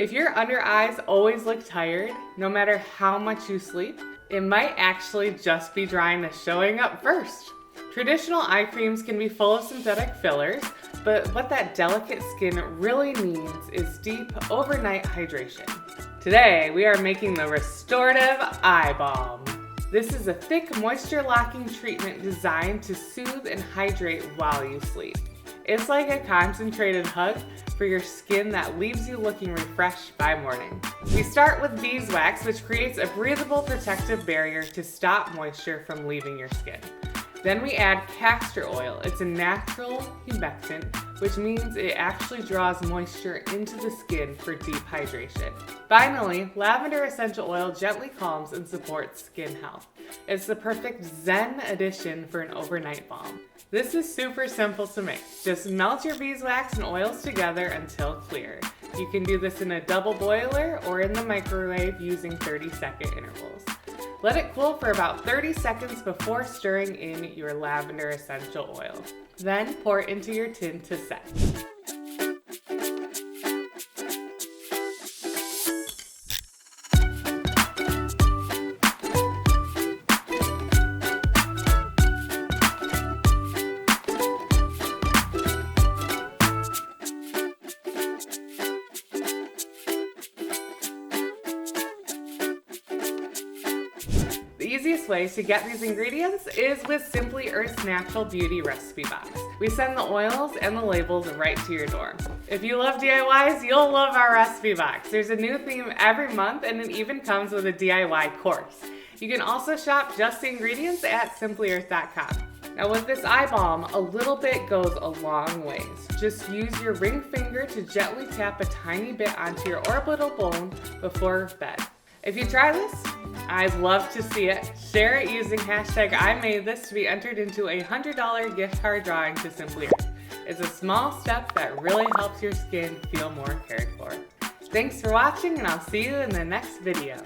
If your under eyes always look tired, no matter how much you sleep, it might actually just be dryness showing up first. Traditional eye creams can be full of synthetic fillers, but what that delicate skin really needs is deep overnight hydration. Today, we are making the Restorative Eye Balm. This is a thick, moisture-locking treatment designed to soothe and hydrate while you sleep. It's like a concentrated hug for your skin that leaves you looking refreshed by morning. We start with beeswax, which creates a breathable protective barrier to stop moisture from leaving your skin. Then we add castor oil. It's a natural humectant, which means it actually draws moisture into the skin for deep hydration. Finally, lavender essential oil gently calms and supports skin health. It's the perfect zen addition for an overnight balm. This is super simple to make. Just melt your beeswax and oils together until clear. You can do this in a double boiler or in the microwave using 30-second intervals. Let it cool for about 30 seconds before stirring in your lavender essential oil. Then pour it into your tin to set. The easiest way to get these ingredients is with Simply Earth's Natural Beauty Recipe Box. We send the oils and the labels right to your door. If you love DIYs, you'll love our recipe box. There's a new theme every month, and it even comes with a DIY course. You can also shop just the ingredients at simplyearth.com. Now with this eye balm, a little bit goes a long ways. Just use your ring finger to gently tap a tiny bit onto your orbital bone before bed. If you try this, I'd love to see it. Share it using hashtag #IMadeThis to be entered into a $100 gift card drawing to Simply Earth. It's a small step that really helps your skin feel more cared for. Thanks for watching, and I'll see you in the next video.